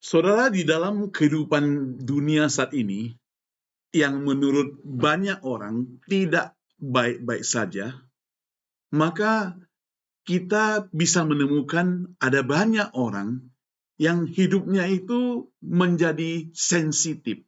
Saudara, di dalam kehidupan dunia saat ini, yang menurut banyak orang tidak baik-baik saja, maka kita bisa menemukan ada banyak orang yang hidupnya itu menjadi sensitif,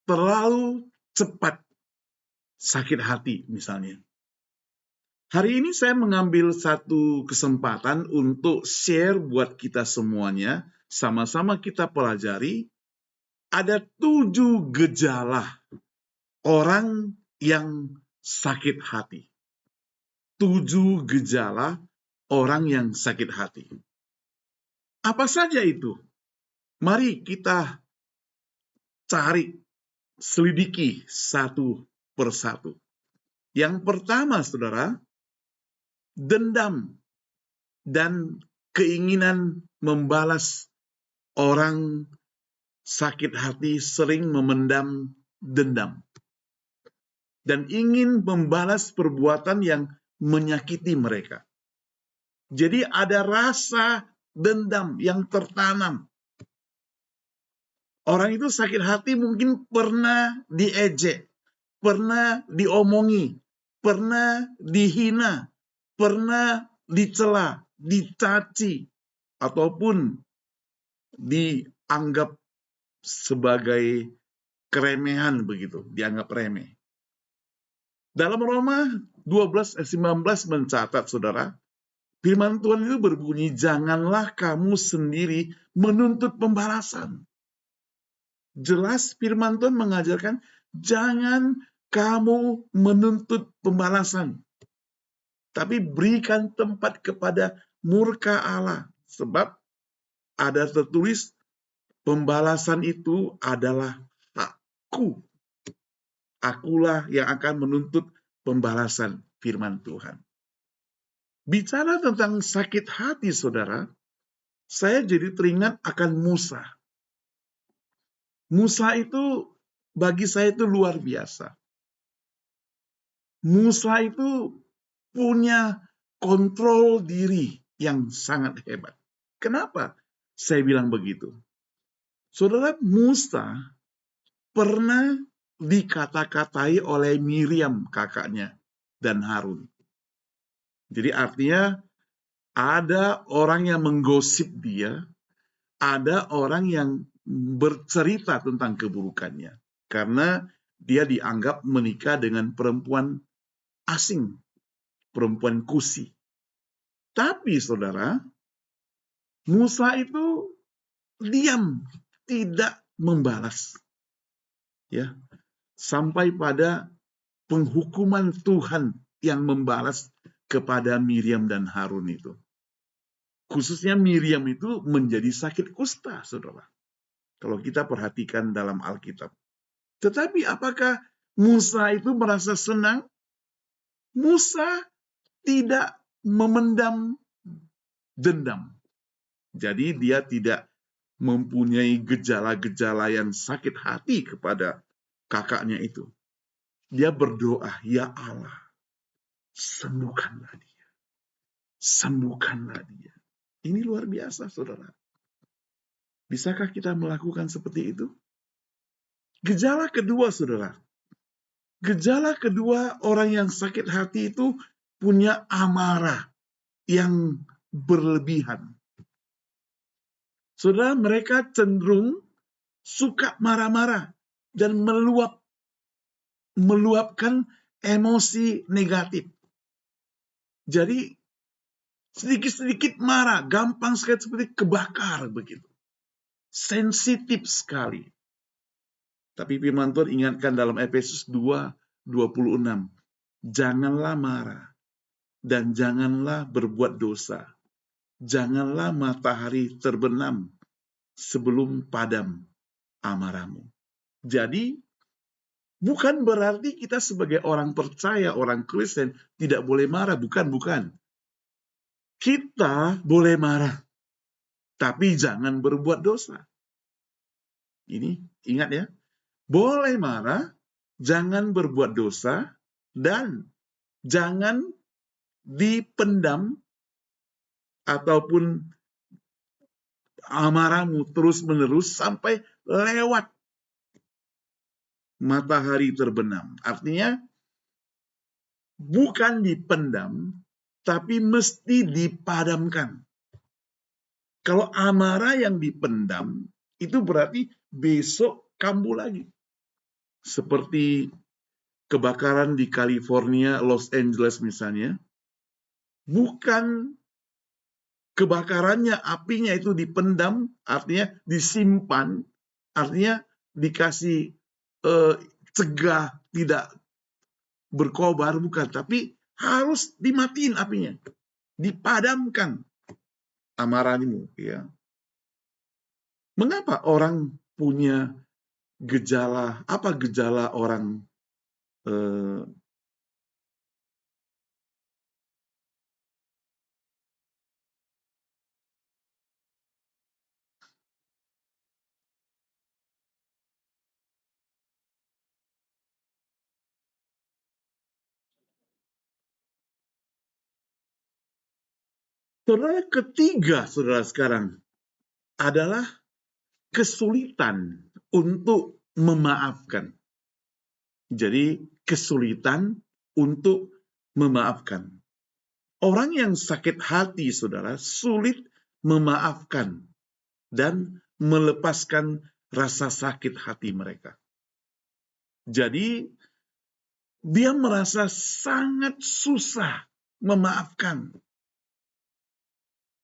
terlalu cepat sakit hati misalnya. Hari ini saya mengambil satu kesempatan untuk share buat kita semuanya, sama-sama kita pelajari, ada 7 gejala orang yang sakit hati. 7 gejala orang yang sakit hati. Apa saja itu? Mari kita cari, selidiki satu persatu. Yang pertama, saudara, dendam dan keinginan membalas. Orang sakit hati sering memendam dendam dan ingin membalas perbuatan yang menyakiti mereka. Jadi ada rasa dendam yang tertanam. Orang itu sakit hati mungkin pernah diejek, pernah diomongi, pernah dihina, pernah dicela, dicaci, ataupun dianggap sebagai keremehan begitu, dianggap remeh. Dalam Roma 12 ayat 19 mencatat, saudara, firman Tuhan itu berbunyi, janganlah kamu sendiri menuntut pembalasan. Jelas firman Tuhan mengajarkan, jangan kamu menuntut pembalasan. Tapi berikan tempat kepada murka Allah. Sebab ada tertulis, pembalasan itu adalah hakku. Akulah yang akan menuntut pembalasan, firman Tuhan. Bicara tentang sakit hati, saudara, saya jadi teringat akan Musa. Musa itu bagi saya itu luar biasa. Musa itu punya kontrol diri yang sangat hebat. Kenapa saya bilang begitu? Saudara, Musa pernah dikata-katai oleh Miriam kakaknya dan Harun. Jadi artinya ada orang yang menggosip dia, ada orang yang bercerita tentang keburukannya. Karena dia dianggap menikah dengan perempuan asing, perempuan Kusi. Tapi saudara, Musa itu diam, tidak membalas. Ya, sampai pada penghukuman Tuhan yang membalas kepada Miriam dan Harun itu. Khususnya Miriam itu menjadi sakit kusta, saudara. Kalau kita perhatikan dalam Alkitab. Tetapi apakah Musa itu merasa senang? Musa tidak memendam dendam. Jadi dia tidak mempunyai gejala-gejala yang sakit hati kepada kakaknya itu. Dia berdoa, ya Allah, sembuhkanlah dia. Sembuhkanlah dia. Ini luar biasa, saudara. Bisakah kita melakukan seperti itu? Gejala kedua, saudara. Gejala kedua, orang yang sakit hati itu punya amarah yang berlebihan. Saudara, mereka cenderung suka marah-marah dan meluapkan emosi negatif. Jadi sedikit-sedikit marah, gampang sekali seperti kebakar begitu. Sensitif sekali. Tapi firman Tuhan ingatkan dalam Efesus 2:26, janganlah marah dan janganlah berbuat dosa. Janganlah matahari terbenam sebelum padam amarahmu. Jadi bukan berarti kita sebagai orang percaya, orang Kristen tidak boleh marah, bukan. Kita boleh marah, tapi jangan berbuat dosa. Ini ingat ya, boleh marah, jangan berbuat dosa, dan jangan dipendam ataupun amarahmu terus-menerus sampai lewat matahari terbenam. Artinya bukan dipendam, tapi mesti dipadamkan. Kalau amarah yang dipendam, itu berarti besok kambuh lagi. Seperti kebakaran di California, Los Angeles misalnya, bukan kebakarannya, apinya itu dipendam, artinya disimpan, artinya dikasih cegah, tidak berkobar, bukan. Tapi harus dimatiin apinya, dipadamkan amarahmu. Ya. Mengapa orang punya gejala, apa gejala orang saudara ketiga, saudara sekarang, adalah kesulitan untuk memaafkan. Jadi kesulitan untuk memaafkan. Orang yang sakit hati, saudara, sulit memaafkan dan melepaskan rasa sakit hati mereka. Jadi dia merasa sangat susah memaafkan.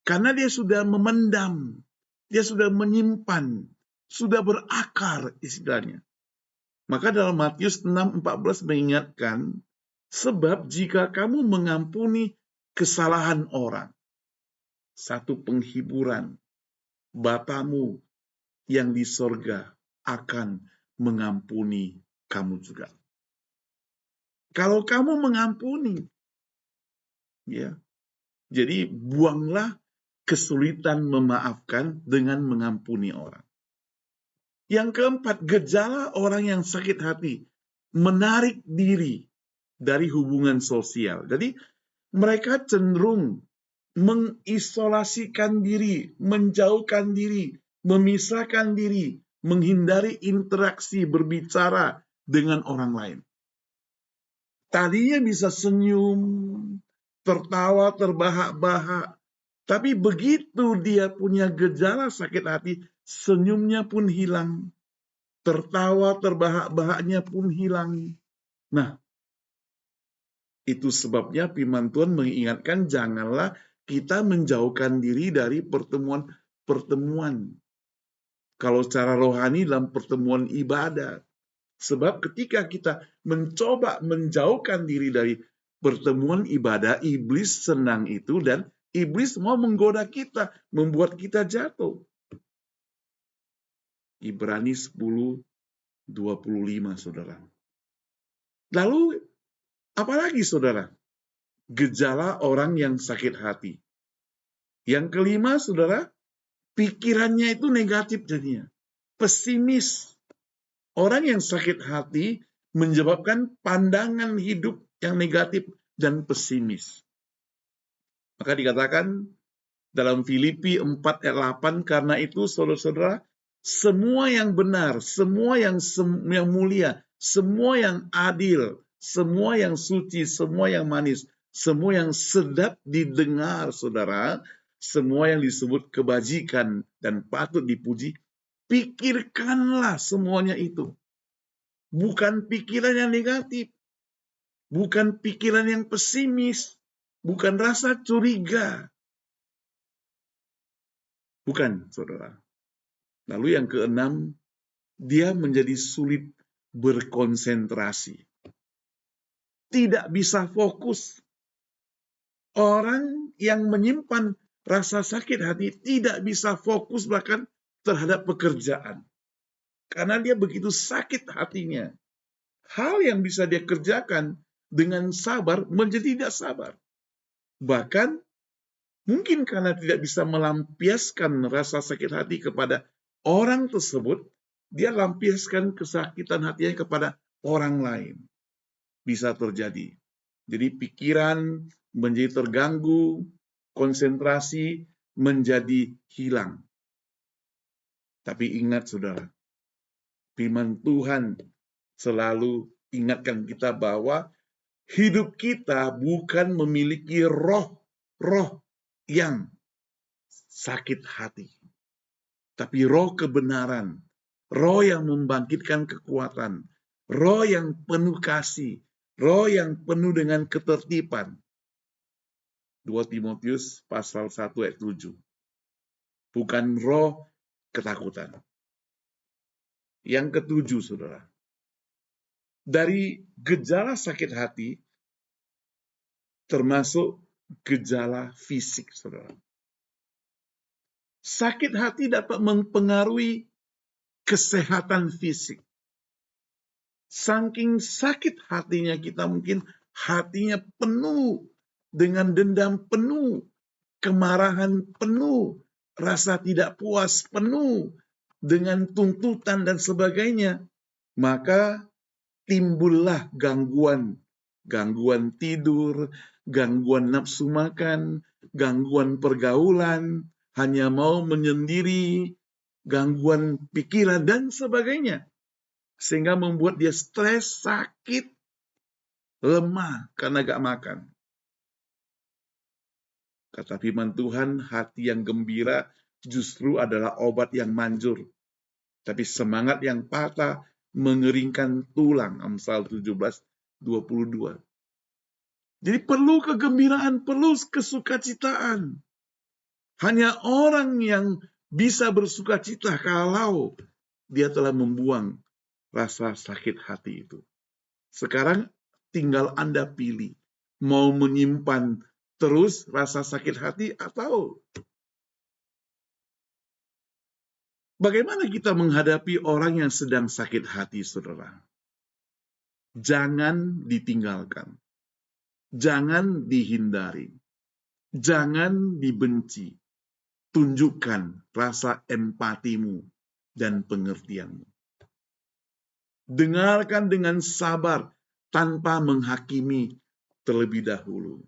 Karena dia sudah memendam, dia sudah menyimpan, sudah berakar istilahnya. Maka dalam Matius 6:14 mengingatkan, sebab jika kamu mengampuni kesalahan orang, satu penghiburan, Bapamu yang di sorga akan mengampuni kamu juga. Kalau kamu mengampuni, ya, jadi buanglah kesulitan memaafkan dengan mengampuni orang. Yang keempat, gejala orang yang sakit hati, menarik diri dari hubungan sosial. Jadi mereka cenderung mengisolasikan diri, menjauhkan diri, memisahkan diri, menghindari interaksi berbicara dengan orang lain. Tadinya bisa senyum, tertawa, terbahak-bahak, tapi begitu dia punya gejala sakit hati, senyumnya pun hilang, tertawa, terbahak-bahaknya pun hilang. Nah, itu sebabnya firman Tuhan mengingatkan janganlah kita menjauhkan diri dari pertemuan-pertemuan. Kalau secara rohani dalam pertemuan ibadah. Sebab ketika kita mencoba menjauhkan diri dari pertemuan ibadah, iblis senang itu dan iblis mau menggoda kita, membuat kita jatuh. Ibrani 10:25, saudara. Lalu, apalagi saudara? Gejala orang yang sakit hati. Yang kelima, saudara, pikirannya itu negatif jadinya. Pesimis. Orang yang sakit hati menyebabkan pandangan hidup yang negatif dan pesimis. Maka dikatakan dalam Filipi 4:8, karena itu saudara-saudara, semua yang benar, semua yang mulia, semua yang adil, semua yang suci, semua yang manis, semua yang sedap didengar, saudara, semua yang disebut kebajikan dan patut dipuji, pikirkanlah semuanya itu. Bukan pikiran yang negatif, bukan pikiran yang pesimis, bukan rasa curiga. Bukan, saudara. Lalu yang keenam, dia menjadi sulit berkonsentrasi. Tidak bisa fokus. Orang yang menyimpan rasa sakit hati tidak bisa fokus bahkan terhadap pekerjaan. Karena dia begitu sakit hatinya. Hal yang bisa dia kerjakan dengan sabar menjadi tidak sabar. Bahkan mungkin karena tidak bisa melampiaskan rasa sakit hati kepada orang tersebut, dia lampiaskan kesakitan hatinya kepada orang lain. Bisa terjadi. Jadi pikiran menjadi terganggu, konsentrasi menjadi hilang. Tapi ingat saudara, firman Tuhan selalu ingatkan kita bahwa hidup kita bukan memiliki roh yang sakit hati, tapi roh kebenaran, roh yang membangkitkan kekuatan, roh yang penuh kasih, roh yang penuh dengan ketertiban. 2 Timotius pasal 1 ayat 7. Bukan roh ketakutan. Yang ketujuh, saudara. Dari gejala sakit hati, termasuk gejala fisik, saudara. Sakit hati dapat mempengaruhi kesehatan fisik. Saking sakit hatinya kita, mungkin hatinya penuh dengan dendam, penuh kemarahan, penuh rasa tidak puas, penuh dengan tuntutan dan sebagainya, maka timbullah gangguan tidur, gangguan nafsu makan, gangguan pergaulan, hanya mau menyendiri, gangguan pikiran dan sebagainya, sehingga membuat dia stres, sakit, lemah karena gak makan. Kata firman Tuhan, hati yang gembira justru adalah obat yang manjur. Tapi semangat yang patah mengeringkan tulang. Amsal 17:22. Jadi perlu kegembiraan, perlu kesukacitaan. Hanya orang yang bisa bersukacita kalau dia telah membuang rasa sakit hati itu. Sekarang tinggal Anda pilih. Mau menyimpan terus rasa sakit hati atau bagaimana kita menghadapi orang yang sedang sakit hati, saudara? Jangan ditinggalkan. Jangan dihindari. Jangan dibenci. Tunjukkan rasa empatimu dan pengertianmu. Dengarkan dengan sabar tanpa menghakimi terlebih dahulu.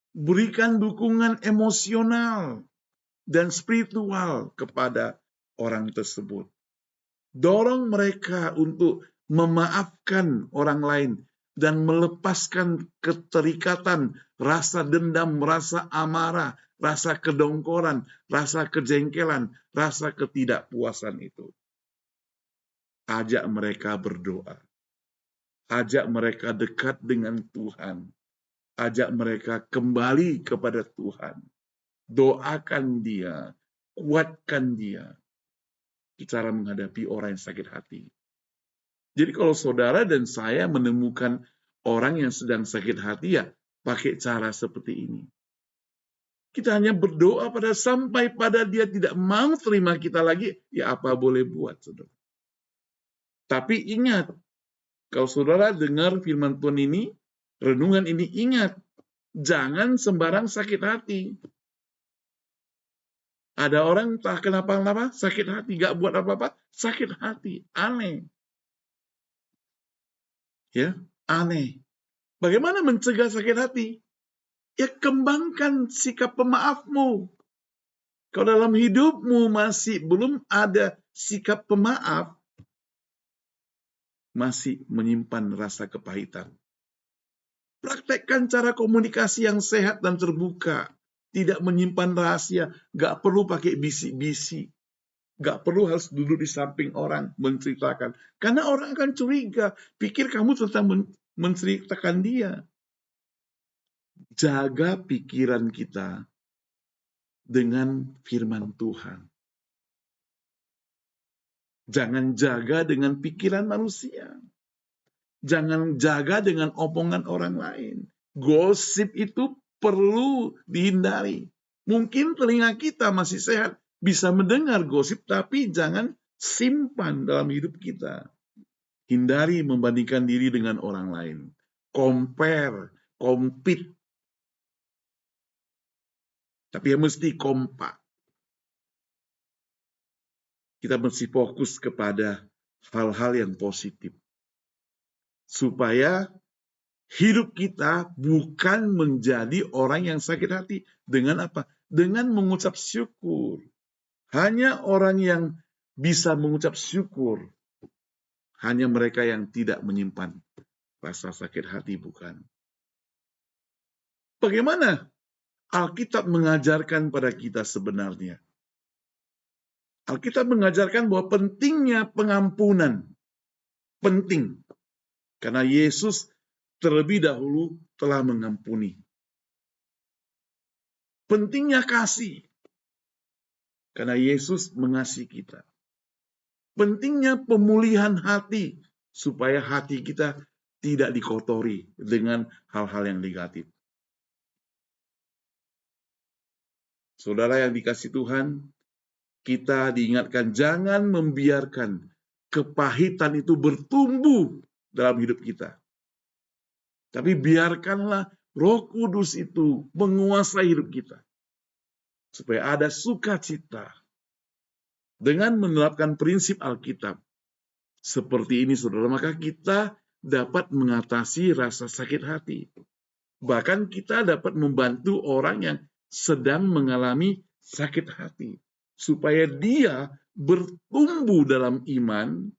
Berikan dukungan emosional dan spiritual kepada orang tersebut. Dorong mereka untuk memaafkan orang lain dan melepaskan keterikatan, rasa dendam, rasa amarah, rasa kedongkoran, rasa kejengkelan, rasa ketidakpuasan itu. Ajak mereka berdoa. Ajak mereka dekat dengan Tuhan. Ajak mereka kembali kepada Tuhan. Doakan dia, kuatkan dia. Cara menghadapi orang yang sakit hati. Jadi kalau saudara dan saya menemukan orang yang sedang sakit hati, ya pakai cara seperti ini. Kita hanya berdoa sampai pada dia tidak mau terima kita lagi, ya apa boleh buat, saudara. Tapi ingat, kalau saudara dengar firman Tuhan ini, renungan ini, ingat, jangan sembarang sakit hati. Ada orang tak kenapa-napa sakit hati, gak buat apa-apa, sakit hati, aneh. Ya, aneh. Bagaimana mencegah sakit hati? Ya kembangkan sikap pemaafmu. Kalau dalam hidupmu masih belum ada sikap pemaaf, masih menyimpan rasa kepahitan. Praktekkan cara komunikasi yang sehat dan terbuka. Tidak menyimpan rahasia. Gak perlu pakai bisik-bisik. Gak perlu harus duduk di samping orang menceritakan. Karena orang akan curiga. Pikir kamu sedang menceritakan dia. Jaga pikiran kita dengan firman Tuhan. Jangan jaga dengan pikiran manusia. Jangan jaga dengan omongan orang lain. Gosip itu perlu dihindari. Mungkin telinga kita masih sehat, bisa mendengar gosip, tapi jangan simpan dalam hidup kita. Hindari membandingkan diri dengan orang lain. Compare, compete. Tapi yang mesti kompak. Kita mesti fokus kepada hal-hal yang positif. Supaya hidup kita bukan menjadi orang yang sakit hati. Dengan apa? Dengan mengucap syukur. Hanya orang yang bisa mengucap syukur. Hanya mereka yang tidak menyimpan rasa sakit hati, bukan. Bagaimana Alkitab mengajarkan pada kita sebenarnya? Alkitab mengajarkan bahwa pentingnya pengampunan. Penting. Karena Yesus terlebih dahulu telah mengampuni. Pentingnya kasih. Karena Yesus mengasihi kita. Pentingnya pemulihan hati, supaya hati kita tidak dikotori dengan hal-hal yang negatif. Saudara yang dikasihi Tuhan, kita diingatkan jangan membiarkan kepahitan itu bertumbuh dalam hidup kita. Tapi biarkanlah Roh Kudus itu menguasai hidup kita. Supaya ada sukacita. Dengan menerapkan prinsip Alkitab seperti ini, saudara, maka kita dapat mengatasi rasa sakit hati. Bahkan kita dapat membantu orang yang sedang mengalami sakit hati, supaya dia bertumbuh dalam iman,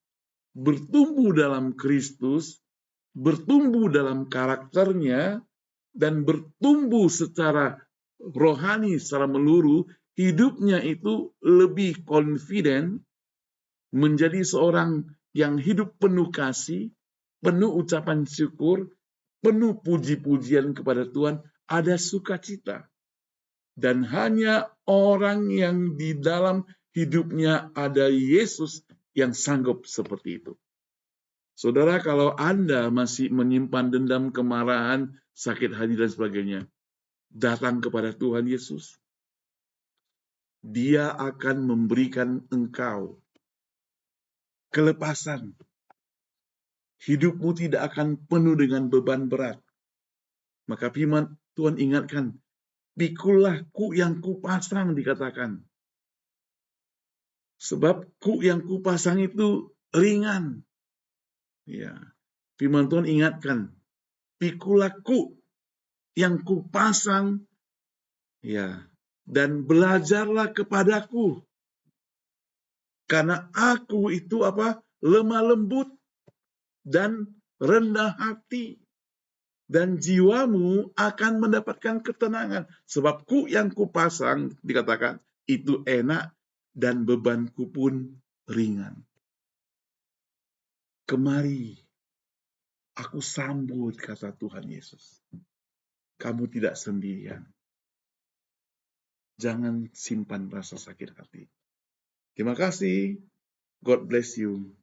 bertumbuh dalam Kristus, bertumbuh dalam karakternya, dan bertumbuh secara rohani, secara menyeluruh. Hidupnya itu lebih confident, menjadi seorang yang hidup penuh kasih, penuh ucapan syukur, penuh puji-pujian kepada Tuhan, ada sukacita. Dan hanya orang yang di dalam hidupnya ada Yesus yang sanggup seperti itu. Saudara, kalau Anda masih menyimpan dendam, kemarahan, sakit hati, dan sebagainya, datang kepada Tuhan Yesus. Dia akan memberikan engkau kelepasan. Hidupmu tidak akan penuh dengan beban berat. Maka firman Tuhan ingatkan, pikulah kuk yang kupasang, dikatakan. Sebab kuk yang kupasang itu ringan. Ya. Firman Tuhan ingatkan, pikulah kuk yang kupasang, ya, dan belajarlah kepadaku. Karena aku itu lemah lembut dan rendah hati. Dan jiwamu akan mendapatkan ketenangan. Sebab kuk yang kupasang, dikatakan, itu enak dan bebanku pun ringan. Kemari, aku sambut, kata Tuhan Yesus. Kamu tidak sendirian. Jangan simpan rasa sakit hati. Terima kasih. God bless you.